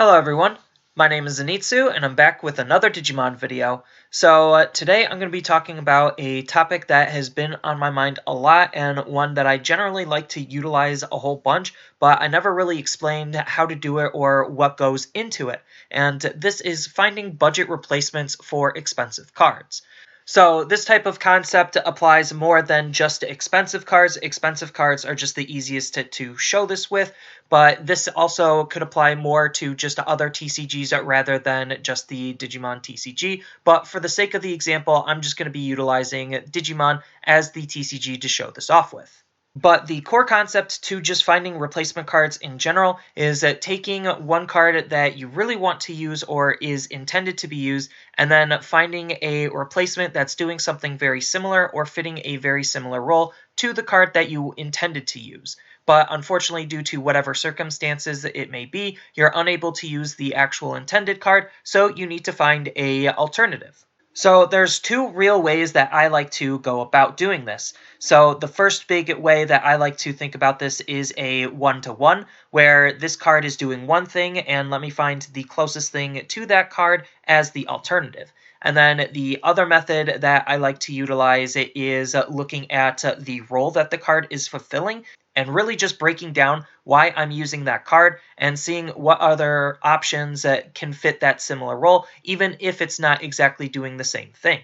Hello everyone, my name is Zenitsu and I'm back with another Digimon video. Today I'm going to be talking about a topic that has been on my mind a lot and one that I generally like to utilize a whole bunch, but I never really explained how to do it or what goes into it. And this is finding budget replacements for expensive cards. So this type of concept applies more than just expensive cards. Expensive cards are just the easiest to show this with, but this also could apply more to just other TCGs rather than just the Digimon TCG. But for the sake of the example, I'm just going to be utilizing Digimon as the TCG to show this off with. But the core concept to just finding replacement cards in general is that taking one card that you really want to use or is intended to be used, and then finding a replacement that's doing something very similar or fitting a very similar role to the card that you intended to use. But unfortunately, due to whatever circumstances it may be, you're unable to use the actual intended card, so you need to find an alternative. So there's two real ways that I like to go about doing this. So the first big way that I like to think about this is a one-to-one, where this card is doing one thing, and let me find the closest thing to that card as the alternative. And then the other method that I like to utilize is looking at the role that the card is fulfilling and really just breaking down why I'm using that card and seeing what other options can fit that similar role, even if it's not exactly doing the same thing.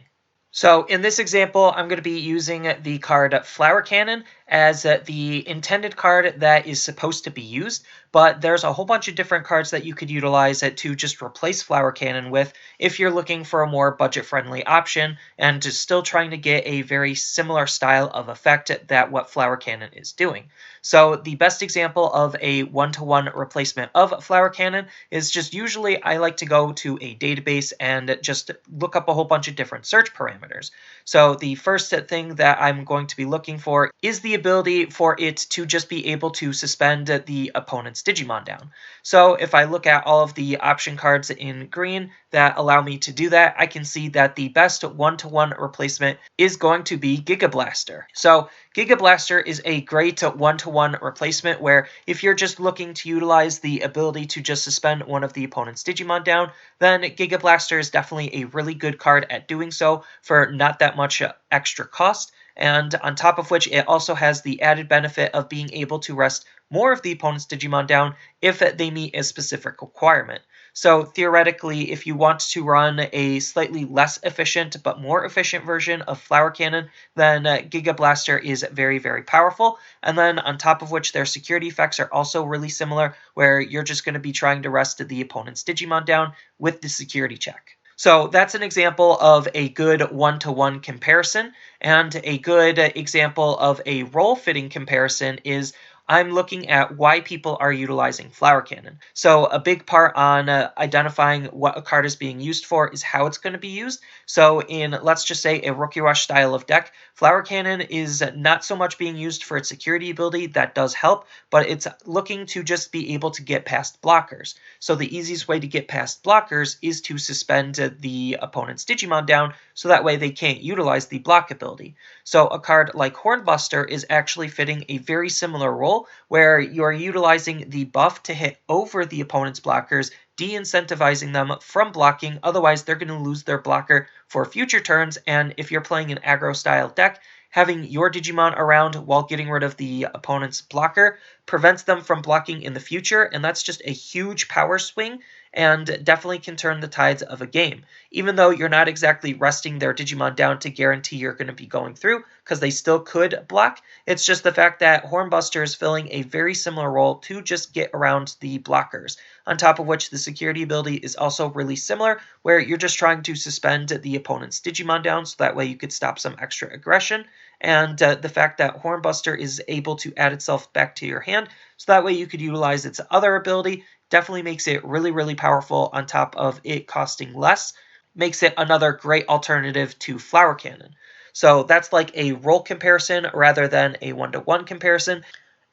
So in this example, I'm going to be using the card Flower Cannon as the intended card that is supposed to be used, but there's a whole bunch of different cards that you could utilize to just replace Flower Cannon with if you're looking for a more budget-friendly option and just still trying to get a very similar style of effect that what Flower Cannon is doing. So the best example of a one-to-one replacement of Flower Cannon is just usually I like to go to a database and just look up a whole bunch of different search parameters. So the first thing that I'm going to be looking for is the ability for it to just be able to suspend the opponent's Digimon down. So if I look at all of the option cards in green that allow me to do that, I can see that the best one-to-one replacement is going to be Giga Blaster. So Giga Blaster is a great one-to-one replacement where if you're just looking to utilize the ability to just suspend one of the opponent's Digimon down, then Giga Blaster is definitely a really good card at doing so for not that much extra cost. And on top of which, it also has the added benefit of being able to rest more of the opponent's Digimon down if they meet a specific requirement. So theoretically, if you want to run a slightly less efficient but more efficient version of Flower Cannon, then Giga Blaster is very, very powerful. And then on top of which, their security effects are also really similar, where you're just going to be trying to rest the opponent's Digimon down with the security check. So that's an example of a good one-to-one comparison, and a good example of a role-fitting comparison is I'm looking at why people are utilizing Flower Cannon. So a big part on identifying what a card is being used for is how it's going to be used. So in, let's just say, a Rookie Rush style of deck, Flower Cannon is not so much being used for its security ability. That does help, but it's looking to just be able to get past blockers. So the easiest way to get past blockers is to suspend the opponent's Digimon down, so that way they can't utilize the block ability. So a card like Hornbuster is actually fitting a very similar role, where you're utilizing the buff to hit over the opponent's blockers, de-incentivizing them from blocking, otherwise they're going to lose their blocker for future turns, and if you're playing an aggro-style deck, having your Digimon around while getting rid of the opponent's blocker prevents them from blocking in the future, and that's just a huge power swing and definitely can turn the tides of a game. Even though you're not exactly resting their Digimon down to guarantee you're going to be going through, because they still could block, it's just the fact that Hornbuster is filling a very similar role to just get around the blockers. On top of which, the security ability is also really similar, where you're just trying to suspend the opponent's Digimon down, so that way you could stop some extra aggression. And the fact that Hornbuster is able to add itself back to your hand, so that way you could utilize its other ability, definitely makes it really, really powerful on top of it costing less. Makes it another great alternative to Flower Cannon. So that's like a role comparison rather than a one-to-one comparison.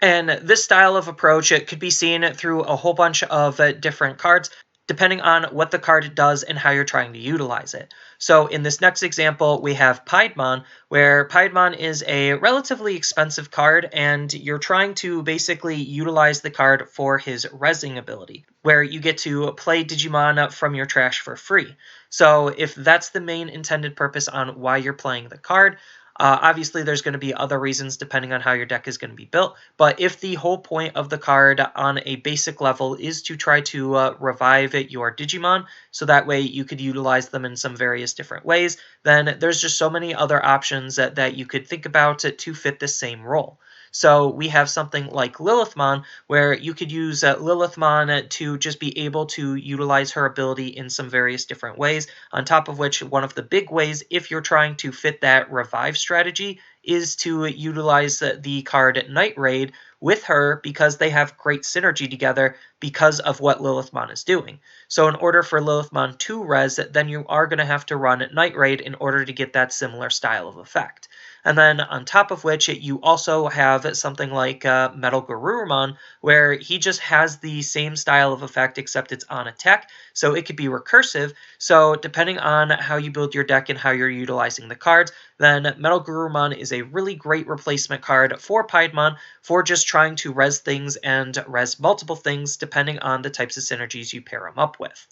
And this style of approach, it could be seen through a whole bunch of different cards. depending on what the card does and how you're trying to utilize it. So in this next example, we have Piedmon, where Piedmon is a relatively expensive card, and you're trying to basically utilize the card for his rezzing ability, where you get to play Digimon from your trash for free. So if that's the main intended purpose on why you're playing the card, obviously, there's going to be other reasons depending on how your deck is going to be built, but if the whole point of the card on a basic level is to try to revive your Digimon, so that way you could utilize them in some various different ways, then there's just so many other options that you could think about to fit the same role. So we have something like Lilithmon, where you could use Lilithmon to just be able to utilize her ability in some various different ways, on top of which one of the big ways, if you're trying to fit that revive strategy, is to utilize the card Night Raid with her, because they have great synergy together because of what Lilithmon is doing. So in order for Lilithmon to res, then you are going to have to run Night Raid in order to get that similar style of effect. And then on top of which, you also have something like Metal Garurumon, where he just has the same style of effect, except it's on attack, so it could be recursive. So depending on how you build your deck and how you're utilizing the cards, then Metal Garurumon is a really great replacement card for Piedmon for just trying to res things and res multiple things depending on the types of synergies you pair them up with.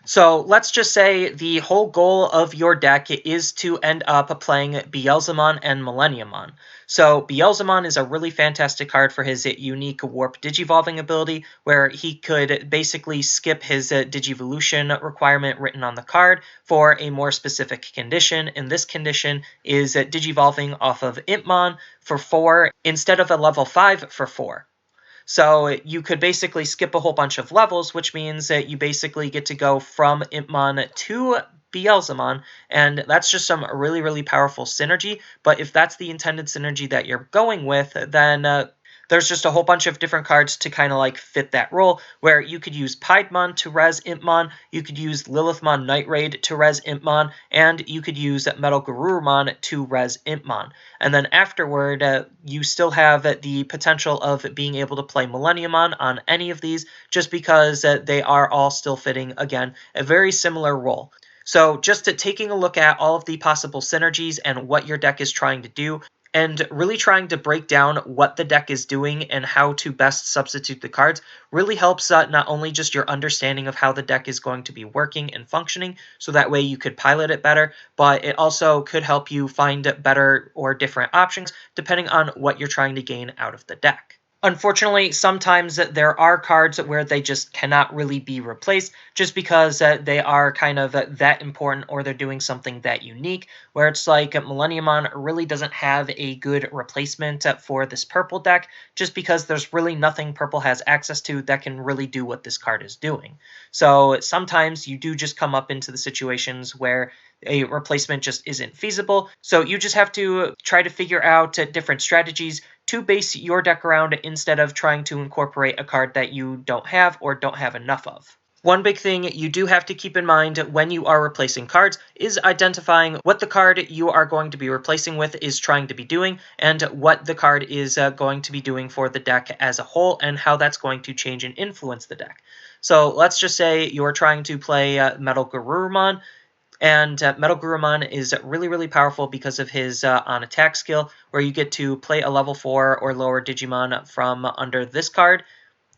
So let's just say the whole goal of your deck is to end up playing Beelzemon and Millenniumon. So Beelzemon is a really fantastic card for his unique Warp Digivolving ability, where he could basically skip his Digivolution requirement written on the card for a more specific condition, and this condition is Digivolving off of Impmon for 4 instead of a level 5 for 4. So you could basically skip a whole bunch of levels, which means that you basically get to go from Impmon to Beelzemon, and that's just some really, really powerful synergy. But if that's the intended synergy that you're going with, then there's just a whole bunch of different cards to kind of like fit that role, where you could use Piedmon to res Impmon, you could use Lilithmon Night Raid to res Impmon, and you could use Metal Garurumon to res Impmon. And then afterward, you still have the potential of being able to play Millenniumon on any of these, just because they are all still fitting, again, a very similar role. So just taking a look at all of the possible synergies and what your deck is trying to do, and really trying to break down what the deck is doing and how to best substitute the cards really helps not only just your understanding of how the deck is going to be working and functioning, so that way you could pilot it better, but it also could help you find better or different options depending on what you're trying to gain out of the deck. Unfortunately, sometimes there are cards where they just cannot really be replaced just because they are kind of that important, or they're doing something that unique, where it's like Millenniumon really doesn't have a good replacement for this purple deck, just because there's really nothing purple has access to that can really do what this card is doing. So sometimes you do just come up into the situations where a replacement just isn't feasible, so you just have to try to figure out different strategies to base your deck around instead of trying to incorporate a card that you don't have or don't have enough of. One big thing you do have to keep in mind when you are replacing cards is identifying what the card you are going to be replacing with is trying to be doing, and what the card is going to be doing for the deck as a whole, and how that's going to change and influence the deck. So let's just say you're trying to play Metal Garurumon, and Metal Garurumon is really, really powerful because of his on-attack skill, where you get to play a level 4 or lower Digimon from under this card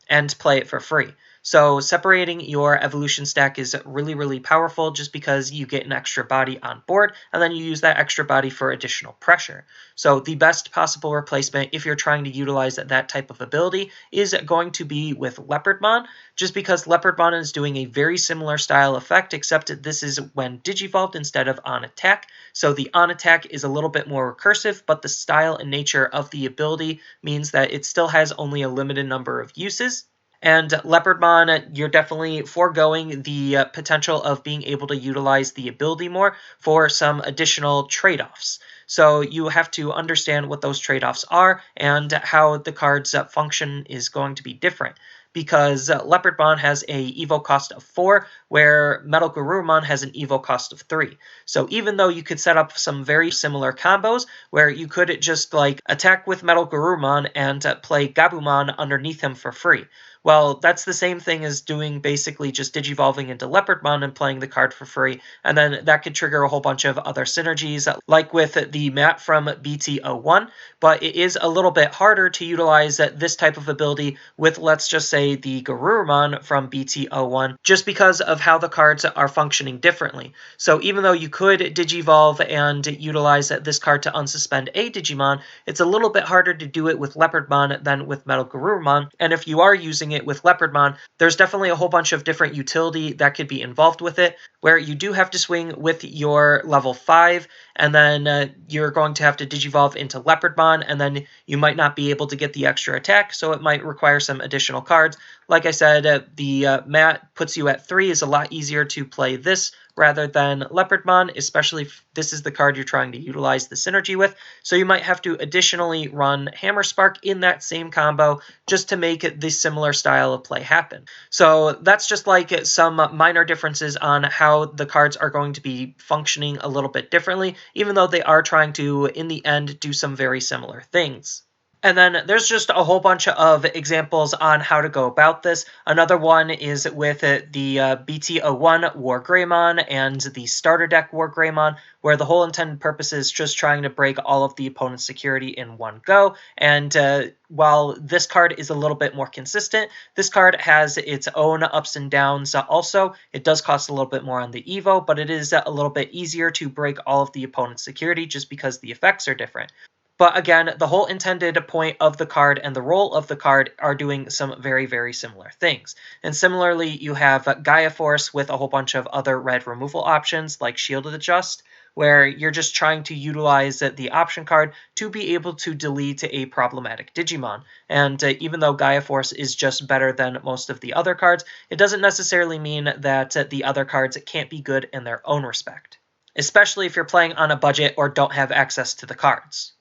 and play it for free. So separating your evolution stack is really, really powerful, just because you get an extra body on board, and then you use that extra body for additional pressure. So the best possible replacement, if you're trying to utilize that type of ability, is going to be with Leopardmon, just because Leopardmon is doing a very similar style effect, except this is when Digivolved instead of on attack. So the on attack is a little bit more recursive, but the style and nature of the ability means that it still has only a limited number of uses. And Leopardmon, you're definitely foregoing the potential of being able to utilize the ability more for some additional trade-offs. So you have to understand what those trade-offs are and how the card's function is going to be different. Because Leopardmon has a evo cost of 4, where Metal Garurumon has an evo cost of 3. So even though you could set up some very similar combos, where you could just like attack with Metal Garurumon and play Gabumon underneath him for free. Well, that's the same thing as doing basically just digivolving into Leopardmon and playing the card for free, and then that could trigger a whole bunch of other synergies, like with the Mat from BT01, but it is a little bit harder to utilize this type of ability with, let's just say, the Garurumon from BT01, just because of how the cards are functioning differently. So even though you could digivolve and utilize this card to unsuspend a Digimon, it's a little bit harder to do it with Leopardmon than with Metal Garurumon, and if you are using it with Leopardmon, there's definitely a whole bunch of different utility that could be involved with it, where you do have to swing with your level 5, and then you're going to have to digivolve into Leopardmon, and then you might not be able to get the extra attack, so it might require some additional cards. Like I said, the Mat puts you at 3, is a lot easier to play this rather than Leopardmon, especially if this is the card you're trying to utilize the synergy with. So you might have to additionally run Hammer Spark in that same combo just to make this similar style of play happen. So that's just like some minor differences on how the cards are going to be functioning a little bit differently, even though they are trying to, in the end, do some very similar things. And then there's just a whole bunch of examples on how to go about this. Another one is with the BT01 War Greymon and the starter deck War Greymon, where the whole intended purpose is just trying to break all of the opponent's security in one go. And while this card is a little bit more consistent, this card has its own ups and downs also. It does cost a little bit more on the Evo, but it is a little bit easier to break all of the opponent's security just because the effects are different. But again, the whole intended point of the card and the role of the card are doing some very, very similar things. And similarly, you have Gaia Force with a whole bunch of other red removal options like Shielded Adjust, where you're just trying to utilize the option card to be able to delete a problematic Digimon. And even though Gaia Force is just better than most of the other cards, it doesn't necessarily mean that the other cards can't be good in their own respect, especially if you're playing on a budget or don't have access to the cards.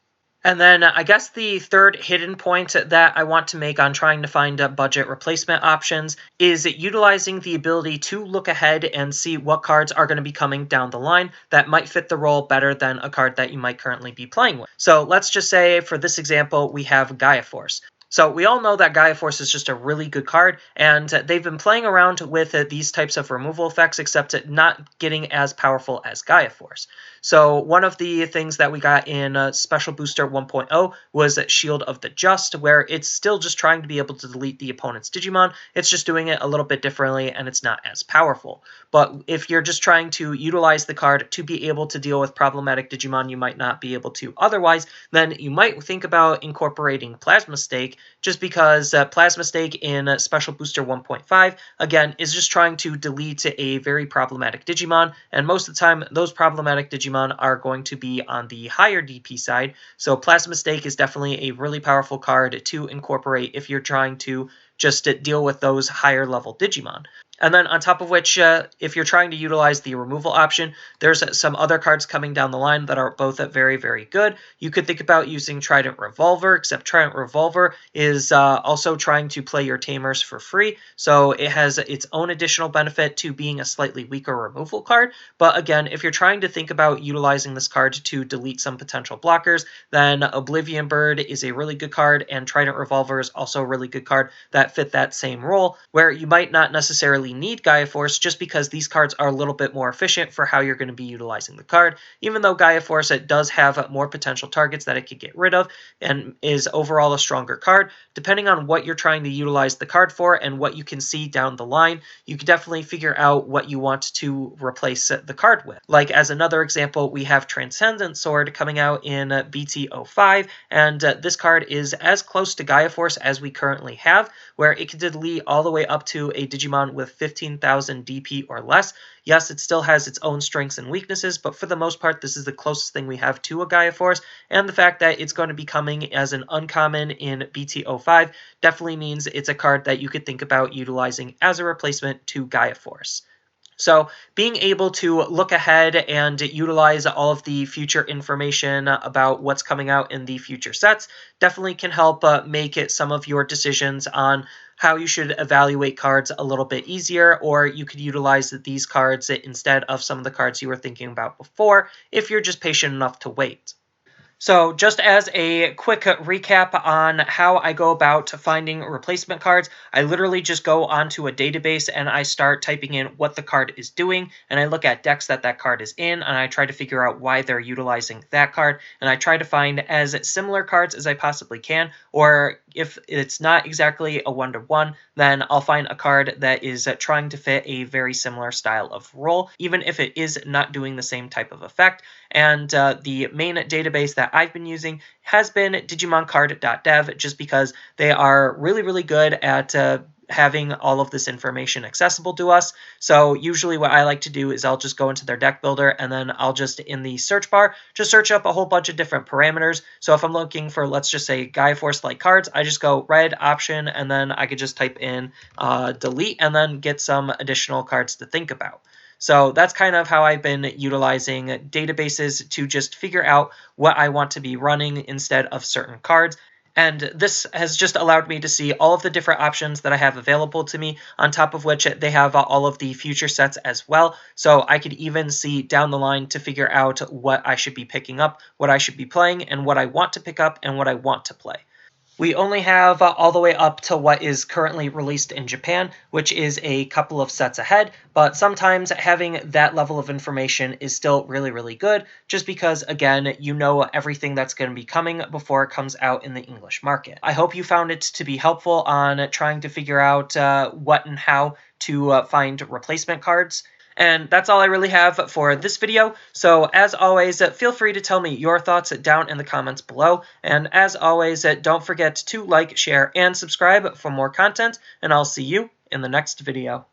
And then I guess the third hidden point that I want to make on trying to find budget replacement options is utilizing the ability to look ahead and see what cards are going to be coming down the line that might fit the role better than a card that you might currently be playing with. So let's just say for this example, we have Gaia Force. So we all know that Gaia Force is just a really good card, and they've been playing around with these types of removal effects, except not getting as powerful as Gaia Force. So one of the things that we got in Special Booster 1.0 was Shield of the Just, where it's still just trying to be able to delete the opponent's Digimon. It's just doing it a little bit differently, and it's not as powerful. But if you're just trying to utilize the card to be able to deal with problematic Digimon you might not be able to otherwise, then you might think about incorporating Plasma Stake, just because Plasma Stake in Special Booster 1.5, again, is just trying to delete a very problematic Digimon, and most of the time, those problematic Digimon are going to be on the higher DP side, so Plasma Stake is definitely a really powerful card to incorporate if you're trying to just deal with those higher level Digimon. And then on top of which, if you're trying to utilize the removal option, there's some other cards coming down the line that are both very, very good. You could think about using Trident Revolver, except Trident Revolver is also trying to play your Tamers for free, so it has its own additional benefit to being a slightly weaker removal card. But again, if you're trying to think about utilizing this card to delete some potential blockers, then Oblivion Bird is a really good card, and Trident Revolver is also a really good card that fit that same role, where you might not necessarily need Gaia Force just because these cards are a little bit more efficient for how you're going to be utilizing the card, even though Gaia Force does have more potential targets that it could get rid of and is overall a stronger card. Depending on what you're trying to utilize the card for and what you can see down the line, you can definitely figure out what you want to replace the card with. Like as another example, we have Transcendent Sword coming out in BT05, and this card is as close to Gaia Force as we currently have, where it can delete all the way up to a Digimon with 15,000 DP or less. Yes, it still has its own strengths and weaknesses, but for the most part, this is the closest thing we have to a Gaia Force, and the fact that it's going to be coming as an uncommon in BT05 definitely means it's a card that you could think about utilizing as a replacement to Gaia Force. So being able to look ahead and utilize all of the future information about what's coming out in the future sets definitely can help make it some of your decisions on how you should evaluate cards a little bit easier, or you could utilize these cards instead of some of the cards you were thinking about before if you're just patient enough to wait. So just as a quick recap on how I go about finding replacement cards, I literally just go onto a database and I start typing in what the card is doing, and I look at decks that that card is in, and I try to figure out why they're utilizing that card, and I try to find as similar cards as I possibly can, or if it's not exactly a one-to-one, then I'll find a card that is trying to fit a very similar style of role, even if it is not doing the same type of effect. And the main database that I've been using has been digimoncard.dev, just because they are really, really good at having all of this information accessible to us. So usually what I like to do is I'll just go into their deck builder, and then I'll just, in the search bar, just search up a whole bunch of different parameters. So if I'm looking for, let's just say, Gaia Force-like cards, I just go red option, and then I could just type in delete, and then get some additional cards to think about. So that's kind of how I've been utilizing databases to just figure out what I want to be running instead of certain cards. And this has just allowed me to see all of the different options that I have available to me, on top of which they have all of the future sets as well. So I could even see down the line to figure out what I should be picking up, what I should be playing, and what I want to pick up and what I want to play. We only have all the way up to what is currently released in Japan, which is a couple of sets ahead, but sometimes having that level of information is still really, really good, just because, again, you know everything that's going to be coming before it comes out in the English market. I hope you found it to be helpful on trying to figure out what and how to find replacement cards. And that's all I really have for this video. So as always, feel free to tell me your thoughts down in the comments below. And as always, don't forget to like, share, and subscribe for more content. And I'll see you in the next video.